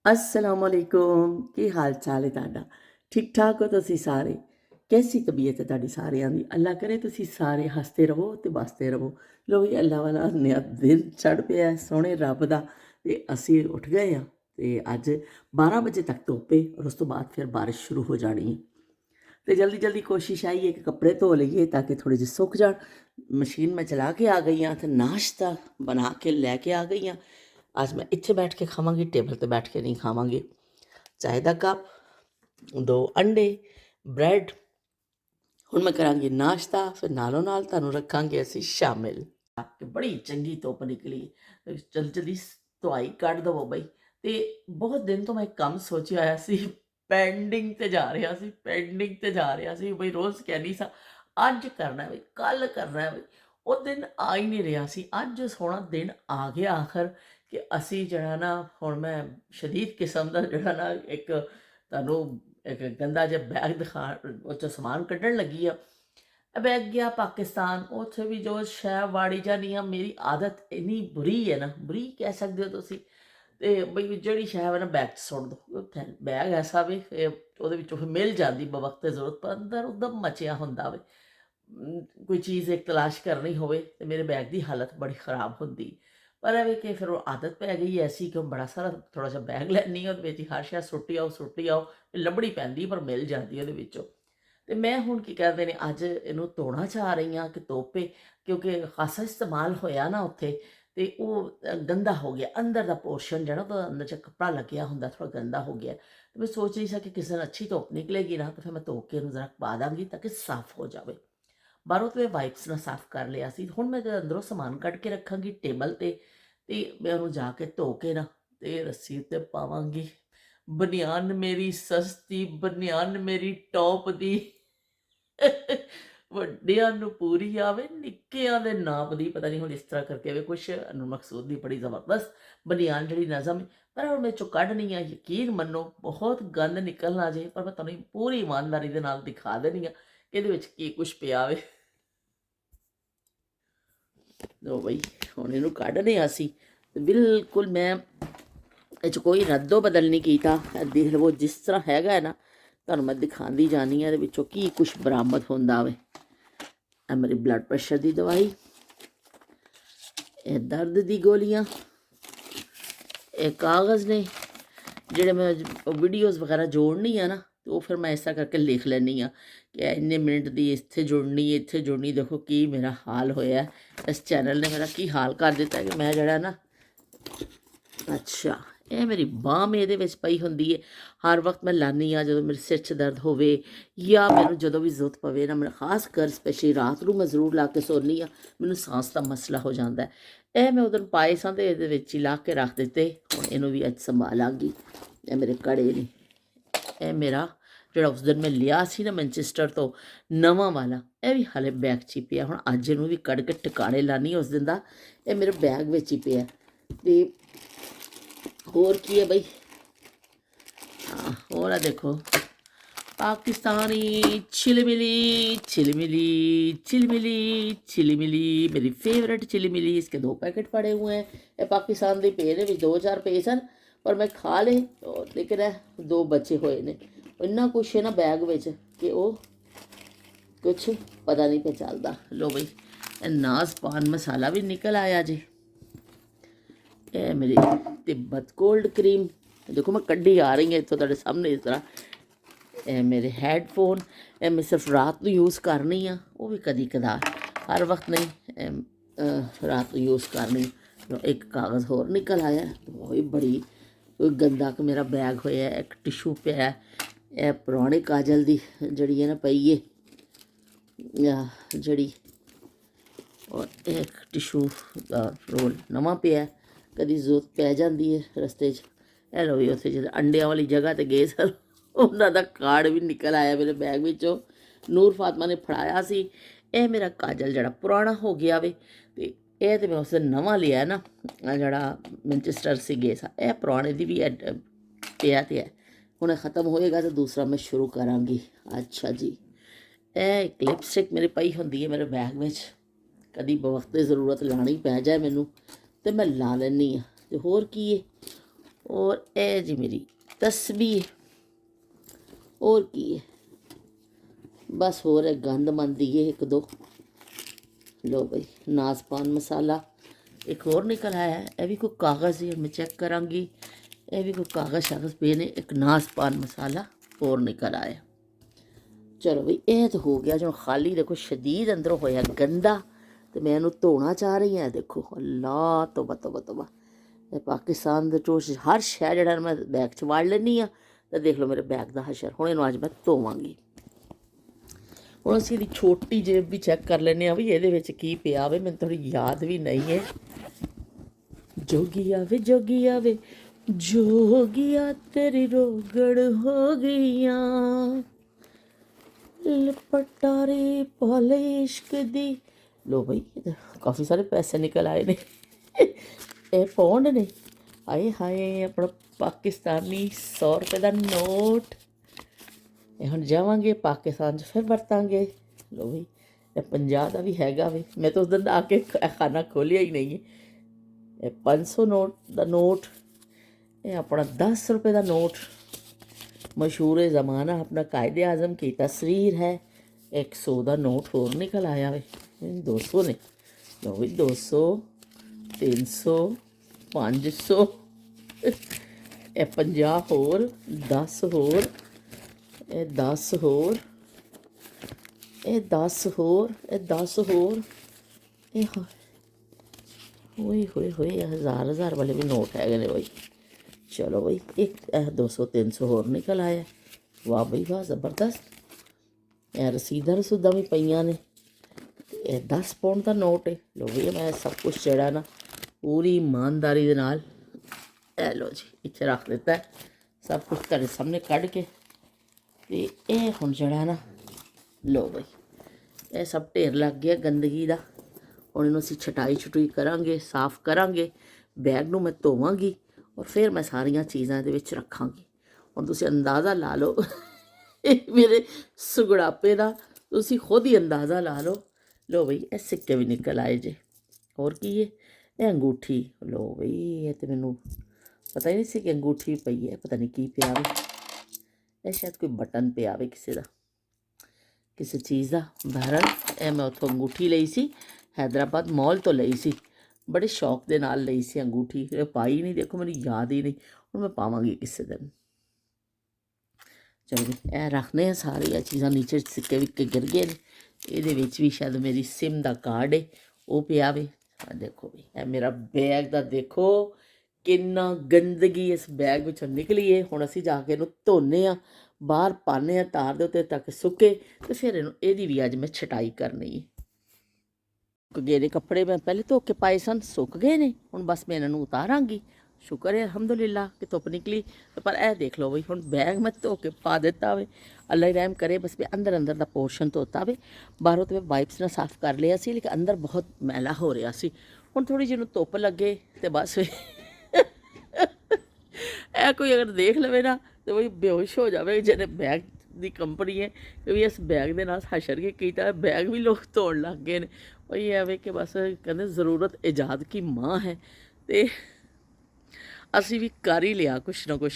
असलामुअलैकुम की हाल चाल है ਤੁਹਾਡਾ ठीक ठाक हो ਤੁਸੀਂ ਸਾਰੇ कैसी तबीयत है ਤੁਹਾਡੀ ਸਾਰਿਆਂ ਦੀ ਅੱਲਾ ਕਰੇ ਤੁਸੀਂ ਸਾਰੇ ਹੱਸਦੇ ਰਹੋ ਤੇ ਬਸਦੇ ਰਹੋ ਲੋ ਵੀ ਅੱਲਾ ਵਾਲਾ ਨਿਆ ਦਿਨ ਚੜ ਪਿਆ ਸੋਹਣੇ ਰੱਬ ਦਾ ਤੇ ਅਸੀਂ ਉੱਠ ਗਏ ਆ ਤੇ ਅੱਜ 12 ਵਜੇ ਤੱਕ ਧੁੱਪੇ ਔਰ ਉਸ ਤੋਂ ਬਾਅਦ ਫਿਰ ਬਾਰਿਸ਼ ਸ਼ੁਰੂ ਹੋ ਜਾਣੀ ਹੈ ਤੇ ਜਲਦੀ ਜਲਦੀ ਕੋਸ਼ਿਸ਼ ਆਈ ਹੈ ਕਿ ਕੱਪੜੇ ਧੋ ਲਈਏ ਤਾਂ ਕਿ ਥੋੜੇ ਜਿਹੇ ਸੁੱਕ ਜਾਣ ਮਸ਼ੀਨ ਮੈਂ ਚਲਾ ਕੇ ਆ ਗਈ ਹਾਂ ਤੇ ਨਾਸ਼ਤਾ ਬਣਾ ਕੇ ਲੈ ਕੇ ਆ ਗਈ ਹਾਂ ਅੱਜ ਮੈਂ ਇੱਥੇ ਬੈਠ ਕੇ ਖਾਵਾਂਗੀ ਟੇਬਲ ਤੇ ਬੈਠ ਕੇ ਨਹੀਂ ਖਾਵਾਂਗੀ ਚਾਹ ਦਾ ਕੱਪ 2 ਅੰਡੇ ਬ੍ਰੈਡ ਹੁਣ ਮੈਂ ਕਰਾਂਗੀ ਨਾਸ਼ਤਾ ਫਿਰ ਨਾਲੋਂ ਨਾਲ ਤੁਹਾਨੂੰ ਰੱਖਾਂਗੇ ਅਸੀਂ ਸ਼ਾਮਿਲ ਕਿ ਬੜੀ ਚੰਗੀ ਧੁੱਪ ਨਿਕਲੀ ਜਲਦੀ ਧੁਆਈ ਕੱਢ ਦਵੋ ਬਈ ਤੇ ਬਹੁਤ ਦਿਨ ਤੋਂ ਮੈਂ ਇੱਕ ਕੰਮ ਸੋਚਿਆ ਹੋਇਆ ਸੀ ਪੈਂਡਿੰਗ ਤੇ ਜਾ ਰਿਹਾ ਸੀ ਬਈ ਰੋਜ਼ ਕਹਿੰਦੀ ਸਾਂ ਅੱਜ ਕਰਨਾ ਹੈ ਬਈ ਕੱਲ ਕਰਨਾ ਹੈ ਬਈ ਉਹ ਦਿਨ ਆ ਹੀ ਨਹੀਂ ਰਿਹਾ ਸੀ ਅੱਜ ਸੋਹਣਾ ਦਿਨ ਆ ਗਿਆ ਆਖਰ ਕਿ ਅਸੀਂ ਜਿਹੜਾ ਨਾ ਹੁਣ ਮੈਂ ਸ਼ਦੀਦ ਕਿਸਮ ਦਾ ਜਿਹੜਾ ਨਾ ਇੱਕ ਤੁਹਾਨੂੰ ਇੱਕ ਗੰਦਾ ਜਿਹਾ ਬੈਗ ਦਿਖਾ ਉਹ 'ਚੋਂ ਸਮਾਨ ਕੱਢਣ ਲੱਗੀ ਆ ਬੈਗ ਗਿਆ ਪਾਕਿਸਤਾਨ ਉੱਥੇ ਵੀ ਜੋ ਸ਼ੈ ਵਾੜੀ ਜਾਂਦੀ ਆ ਮੇਰੀ ਆਦਤ ਇੰਨੀ ਬੁਰੀ ਹੈ ਨਾ ਬੁਰੀ ਕਹਿ ਸਕਦੇ ਹੋ ਤੁਸੀਂ ਤੇ ਬਈ ਜਿਹੜੀ ਸ਼ੈ ਹੈ ਨਾ ਬੈਗ 'ਚ ਸੁੱਟ ਦਿਓ ਉੱਥੇ ਬੈਗ ਐਸਾ ਵੀ ਉਹਦੇ ਵਿੱਚੋਂ ਫਿਰ ਮਿਲ ਜਾਂਦੀ ਬਵਕਤ ਜ਼ਰੂਰਤ ਪਰ ਅੰਦਰ ਉੱਦਮ ਮਚਿਆ ਹੁੰਦਾ ਵੇ ਕੋਈ ਚੀਜ਼ ਇੱਕ ਤਲਾਸ਼ ਕਰਨੀ ਹੋਵੇ ਤੇ ਮੇਰੇ ਬੈਗ ਦੀ ਹਾਲਤ ਬੜੀ ਖਰਾਬ ਹੁੰਦੀ ਪਰ ਐਵੇਂ ਕਿ ਫਿਰ ਉਹ ਆਦਤ ਪੈ ਗਈ ਐਸੀ ਕਿ ਬੜਾ ਸਾਰਾ ਥੋੜਾ ਜਿਹਾ ਬੈਗ ਲੈਣੀ ਉਹਦੇ ਵਿੱਚ ਹੀ ਹਰ ਸ਼ੈ ਸੁੱਟੀ ਆਓ ਲੱਭਣੀ ਪੈਂਦੀ ਪਰ ਮਿਲ ਜਾਂਦੀ ਉਹਦੇ ਵਿੱਚੋਂ ਤੇ ਮੈਂ ਹੁਣ ਕੀ ਕਰਦੇ ਨੇ ਅੱਜ ਇਹਨੂੰ ਧੋਣਾ ਚਾਹ ਰਹੀ ਹਾਂ ਕਿ ਧੋਪੇ ਕਿਉਂਕਿ ਖਾਸਾ ਇਸਤੇਮਾਲ ਹੋਇਆ ਨਾ ਉੱਥੇ ਤੇ ਉਹ ਗੰਦਾ ਹੋ ਗਿਆ ਅੰਦਰ ਦਾ ਪੋਰਸ਼ਨ ਜਿਹੜਾ ਉਹਦਾ ਅੰਦਰ 'ਚ ਕੱਪੜਾ ਲੱਗਿਆ ਹੁੰਦਾ ਥੋੜਾ ਗੰਦਾ ਹੋ ਗਿਆ ਤੇ ਮੈਂ ਸੋਚ ਰਹੀ ਸੀ ਕਿ ਕਿਸੇ ਦਿਨ ਅੱਛੀ ਧੁੱਪ ਨਿਕਲੇਗੀ ਨਾ ਤਾਂ ਫਿਰ ਮੈਂ ਧੋ ਕੇ ਇਹਨੂੰ ਜ਼ਰਾ ਪਾ ਦਾਂਗੀ ਤਾਂ ਕਿ ਸਾਫ਼ ਹੋ ਜਾਵੇ ਬਾਹਰੋਂ ਤਾਂ ਮੈਂ ਵਾਈਪਸ ਨਾਲ ਸਾਫ਼ ਕਰ ਲਿਆ ਸੀ ਹੁਣ ਮੈਂ ਅੰਦਰੋਂ ਸਮਾਨ ਕੱਢ ਕੇ ਰੱਖਾਂਗੀ ਟੇਬਲ ਤੇ ਮੈਂ ਉਹਨੂੰ ਜਾ ਕੇ ਧੋ ਕੇ ਨਾ ਤੇ ਰੱਸੀ ਉੱਤੇ ਪਾਵਾਂਗੀ ਬਨਿਆਨ ਮੇਰੀ ਸਸਤੀ ਬਨਿਆਨ ਮੇਰੀ ਟੌਪ ਦੀ ਵੱਡਿਆਂ ਨੂੰ ਪੂਰੀ ਆਵੇ ਨਿੱਕਿਆਂ ਦੇ ਨਾਪ ਦੀ ਪਤਾ ਨਹੀਂ ਹੁਣ ਇਸ ਤਰ੍ਹਾਂ ਕਰਕੇ ਵੇ ਕੁਛ ਮਕਸੂਦ ਦੀ ਬੜੀ ਜ਼ਬਰਦਸਤ ਬਨਿਆਨ ਜਿਹੜੀ ਨਜ਼ਮ ਪਰ ਹੁਣ ਮੈਂ ਚੋਂ ਕੱਢਣੀ ਆ ਯਕੀਨ ਮੰਨੋ ਬਹੁਤ ਗੰਦ ਨਿਕਲਣਾ ਜੇ ਪਰ ਮੈਂ ਤੁਹਾਨੂੰ ਪੂਰੀ ਇਮਾਨਦਾਰੀ ਦੇ ਨਾਲ ਦਿਖਾ ਦੇਣੀ ਆ ਕਿ ਇਹਦੇ ਵਿੱਚ ਕੀ ਕੁਛ ਪਿਆ ਵੇ ਲੋ ਬਈ ਹੁਣ ਇਹਨੂੰ ਕੱਢਦੇ ਅਸੀਂ ਬਿਲਕੁਲ ਮੈਂ ਇਹ 'ਚ ਕੋਈ ਰੱਦੋ ਬਦਲ ਨਹੀਂ ਕੀਤਾ ਦੇਖ ਲਵੋ ਜਿਸ ਤਰ੍ਹਾਂ ਹੈਗਾ ਹੈ ਨਾ ਤੁਹਾਨੂੰ ਮੈਂ ਦਿਖਾਉਂਦੀ ਜਾਣੀ ਆ ਇਹਦੇ ਵਿੱਚੋਂ ਕੀ ਕੁਛ ਬਰਾਮਦ ਹੁੰਦਾ ਵੇ ਇਹ ਮੇਰੀ ਬਲੱਡ ਪ੍ਰੈਸ਼ਰ ਦੀ ਦਵਾਈ ਇਹ ਦਰਦ ਦੀ ਗੋਲੀਆਂ ਇਹ ਕਾਗਜ਼ ਨੇ ਜਿਹੜੇ ਮੈਂ ਵੀਡੀਓਜ਼ ਵਗੈਰਾ ਜੋੜਨੀ ਆ ਨਾ ਉਹ ਫਿਰ ਮੈਂ ਇਸ ਤਰ੍ਹਾਂ ਕਰਕੇ ਲਿਖ ਲੈਂਦੀ ਆ ਕਿ ਇੰਨੇ ਮਿੰਟ ਦੀ ਇੱਥੇ ਜੁੜਨੀ ਦੇਖੋ ਕੀ ਮੇਰਾ ਹਾਲ ਹੋਇਆ ਇਸ ਚੈਨਲ ਨੇ ਮੇਰਾ ਕੀ ਹਾਲ ਕਰ ਦਿੱਤਾ ਕਿ ਮੈਂ ਜਿਹੜਾ ਨਾ ਅੱਛਾ ਇਹ ਮੇਰੀ ਬਾਂਹ ਇਹਦੇ ਵਿੱਚ ਪਈ ਹੁੰਦੀ ਹੈ ਹਰ ਵਕਤ ਮੈਂ ਲਾਨੀ ਆ ਜਦੋਂ ਮੇਰੇ ਸਿਰ 'ਚ ਦਰਦ ਹੋਵੇ ਜਾਂ ਮੈਨੂੰ ਜਦੋਂ ਵੀ ਜ਼ਰੂਰਤ ਪਵੇ ਨਾ ਮੈਂ ਖਾਸ ਕਰ ਸਪੈਸ਼ਲੀ ਰਾਤ ਨੂੰ ਮੈਂ ਜ਼ਰੂਰ ਲਾ ਕੇ ਸੌਂਦੀ ਆ ਮੈਨੂੰ ਸਾਂਸ ਦਾ ਮਸਲਾ ਹੋ ਜਾਂਦਾ ਇਹ ਮੈਂ ਉਦੋਂ ਪਾਏ ਸਾਂ ਤੇ ਇਹਦੇ ਵਿੱਚ ਹੀ ਲਾ ਕੇ ਰੱਖ ਦਿੱਤੇ ਹੁਣ ਇਹਨੂੰ ਵੀ ਅੱਜ ਸੰਭਾਲਾਂਗੀ ਇਹ ਮੇਰੇ ਕੜੇ ਨੇ ਇਹ ਮੇਰਾ ਜਿਹੜਾ ਉਸ ਦਿਨ ਮੈਂ ਲਿਆ ਸੀ ਨਾ ਮੈਨਚੈਸਟਰ ਤੋਂ ਨਵਾਂ ਵਾਲਾ ਇਹ ਵੀ ਹਾਲੇ ਬੈਗ 'ਚ ਹੀ ਪਿਆ ਹੁਣ ਅੱਜ ਇਹਨੂੰ ਵੀ ਕੱਢ ਕੇ ਟਿਕਾਣੇ ਲਾਨੀ ਉਸ ਦਿਨ ਦਾ ਇਹ ਮੇਰੇ ਬੈਗ ਵਿੱਚ ਹੀ ਪਿਆ ਤੇ ਹੋਰ ਕੀ ਹੈ ਬਈ ਹੋਰ ਆ ਦੇਖੋ पाकिस्तानी चिली मिली मेरी फेवरेट चिली मिली इसके 2 पैकेट पड़े हुए हैं ये पाकिस्तान के पे ने 2-4 पे सन पर मैं खा ले लेकिन 2 बचे हुए ने इन्ना कुछ है ना बैग में कि वो कुछ पता नहीं पे चलता लो बई नाज पान मसाला भी निकल आया जी ये मेरी तिब्बत कोल्ड क्रीम देखो मैं कड्डी आ रही है इतों तेरे सामने इस तरह ਇਹ ਮੇਰੇ ਹੈਡਫੋਨ ਇਹ ਮੈਂ ਸਿਰਫ ਰਾਤ ਨੂੰ ਯੂਜ਼ ਕਰਨੀ ਆ ਉਹ ਵੀ ਕਦੀ ਕਦਾਰ ਹਰ ਵਕਤ ਨਹੀਂ ਰਾਤ ਨੂੰ ਯੂਜ਼ ਕਰਨੀ ਇੱਕ ਕਾਗਜ਼ ਹੋਰ ਨਿਕਲ ਆਇਆ ਉਹ ਵੀ ਬੜੀ ਗੰਦਾ ਕਿ ਮੇਰਾ ਬੈਗ ਹੋਇਆ ਇੱਕ ਟਿਸ਼ੂ ਪਿਆ ਇਹ ਪੁਰਾਣੇ ਕਾਜਲ ਦੀ ਜਿਹੜੀ ਹੈ ਨਾ ਪਈ ਹੈ ਜਿਹੜੀ ਔਰ ਇੱਕ ਟਿਸ਼ੂ ਦਾ ਰੋਲ ਨਵਾਂ ਪਿਆ ਕਦੀ ਜ਼ਰੂਰਤ ਪੈ ਜਾਂਦੀ ਹੈ ਰਸਤੇ 'ਚ ਇਹ ਲਓ ਵੀ ਉੱਥੇ ਜਦੋਂ ਅੰਡਿਆਂ ਵਾਲੀ ਜਗ੍ਹਾ 'ਤੇ ਗਏ ਸਰ ਉਹਨਾਂ ਦਾ ਕਾਰਡ ਵੀ ਨਿਕਲ ਆਇਆ ਮੇਰੇ ਬੈਗ ਵਿੱਚੋਂ ਨੂਰ ਫਾਤਮਾ ਨੇ ਫੜਾਇਆ ਸੀ ਇਹ ਮੇਰਾ ਕਾਜਲ ਜਿਹੜਾ ਪੁਰਾਣਾ ਹੋ ਗਿਆ ਵੇ ਤੇ ਇਹ ਤਾਂ ਮੈਂ ਉਸ ਦਿਨ ਨਵਾਂ ਲਿਆ ਨਾ ਜਿਹੜਾ ਮੈਨਚੈਸਟਰ ਸੀ ਗਏ ਸਾ ਇਹ ਪੁਰਾਣੇ ਦੀ ਵੀ ਪਿਆ ਤੇ ਹੈ ਹੁਣ ਖ਼ਤਮ ਹੋਏਗਾ ਤਾਂ ਦੂਸਰਾ ਮੈਂ ਸ਼ੁਰੂ ਕਰਾਂਗੀ ਅੱਛਾ ਜੀ ਇਹ ਇੱਕ ਲਿਪਸਟਿਕ ਮੇਰੀ ਪਈ ਹੁੰਦੀ ਹੈ ਮੇਰੇ ਬੈਗ ਵਿੱਚ ਕਦੀ ਬਵਕਤ ਜ਼ਰੂਰਤ ਲਾਣੀ ਪੈ ਜਾਏ ਮੈਨੂੰ ਤੇ ਮੈਂ ਲਾ ਲੈਂਦੀ ਹਾਂ ਤੇ ਹੋਰ ਕੀ ਹੈ और ए जी मेरी तस्बीह, और की है बस, होर है गंद मंद ये एक दो। लो भाई नाज पान मसाला एक और निकल आया है, ये भी कोई कागज़ ही, मैं चेक करांगी, ये भी कोई कागज़ शागज़ पे ने। एक नाज पान मसाला और निकल आया। चलो बई ये तो हो गया जो खाली। देखो शदीद अंदरों होया गंदा, तो मैं इन्हूं धोना चाह रही हाँ। देखो अल्लाह तौबा तौबा तौबा। पाकिस्तान के टोश हर शै जिहड़ा मैं बैग च वाड़ लैनी हाँ, तो देख लो मेरे बैग का हशर। हुण इहनूं अज मैं धोवांगी। हुण असीं इहदी छोटी जेब भी चैक कर लैने भी इहदे विच की पिया वे, मैनूं थोड़ी याद भी नहीं है। जोगिया वे जोगिया वे जोगिया तेरी रोगड़ हो गईयां, लपटारे पाले इश्क दी। लो भाई काफ़ी सारे पैसे निकल आए ने। ये पौंड ने, हाए हाए अपना पाकिस्तानी 100 रुपये का नोट। ये हुण जावांगे पाकिस्तान फिर वरतांगे। लो भाई ये 50 का भी हैगा वे, मैं तो उस दिन आके खाना खोलिया ही नहीं है। ये 500 नोट का नोट, ये अपना 10 रुपये का नोट, मशहूर ज़माना अपना कायदे आज़म की तस्वीर है। 100 का नोट होर निकल आया वे, 200 ने। लो भाई 200, 300, 500, ये 50 होर, 10 होर, ये 10 होर, ये 10 होर, ये 10 होर, ये होए होए होए 1000 वाले भी नोट है भाई। चलो भाई एक 200 300 होर निकल आया। वाह भाई वाह ज़बरदस्त। ये रसीदा रसूदा भी पईयां ने। ये 10 पाउंड का नोट है। लो भैया मैं सब कुछ जेड़ा ना पूरी ईमानदारी दे नाल ए लो जी इत्थे रख दिता है। सब कुछ तेरे सामने कढ़ के ते ये हुण जेड़ा ना, लो भाई ये सब ढेर लग गया गंदगी का। हुण इहनूं असीं छटाई छुटाई करांगे, साफ करांगे। बैग नूं मैं धोवांगी और फिर मैं सारिया चीज़ां दे विच रखांगी। हुण तुसीं अंदाज़ा ला लो मेरे सुगड़ापे का, तुसीं खुद ही अंदाज़ा ला लो। लो बई ये सिक्के भी निकल आए जे। और की है ये अंगूठी। लो बई ये तो मैनू पता ही नहीं सी कि अंगूठी पई है, पता नहीं की पिया वे। ये शायद कोई बटन पिया वे किसी का, किसी चीज़ का। बहरहाल ये मैं उत्थों अंगूठी लई सी, हैदराबाद मॉल तो लई सी, बड़े शौक दे नाल लई सी अंगूठी। पाई नहीं, देखो मैनू याद ही नहीं, हुण मैं पावांगी किसी दिन। चलो भी ए रखने सारिया चीज़ां नीचे, सिक्के विक्के गिर गए ने। ये भी शायद मेरी सिम का कार्ड है वो पिया वे। देखो भी ए मेरा बैग का देखो किन्ना गंदगी इस बैग विचों निकली है। हुण असीं जाके इहनूं धोने आ, बाहर पाने आ तार दे उत्ते तक सुके, तो फिर इहदी भी अज मैं छटाई करनी है। सुक गए ने कपड़े, मैं पहले धो के पाए सन, सुक गए ने। हुण बस मैं इन्हां नूं उतारांगी। शुक्र है अलहमदुलिल्लाह कि धुप निकली। पर यह देख लो बई हुण बैग मैं धो के पा दिता वे। अल्लाह ही रहम करे बस मैं अंदर अंदर का पोर्शन धोता वे। बाहरों तो मैं वाइप्स नाल साफ कर लिया सी, लेकिन अंदर बहुत मैला हो रहा सी। हुण थोड़ी ਜਿਹੀ धुप लगे तो बस ए कोई अगर देख लवे ना तो वही बेहोश हो जाए जिन्हें बैग की कंपनी है कि भी इस बैग के नाल हशर के किया। बैग भी लोग धोन लग गए ने। वही है वे कि बस कहते ज़रूरत ईजाद की माँ है, तो असी भी कर ही लिया कुछ ना कुछ।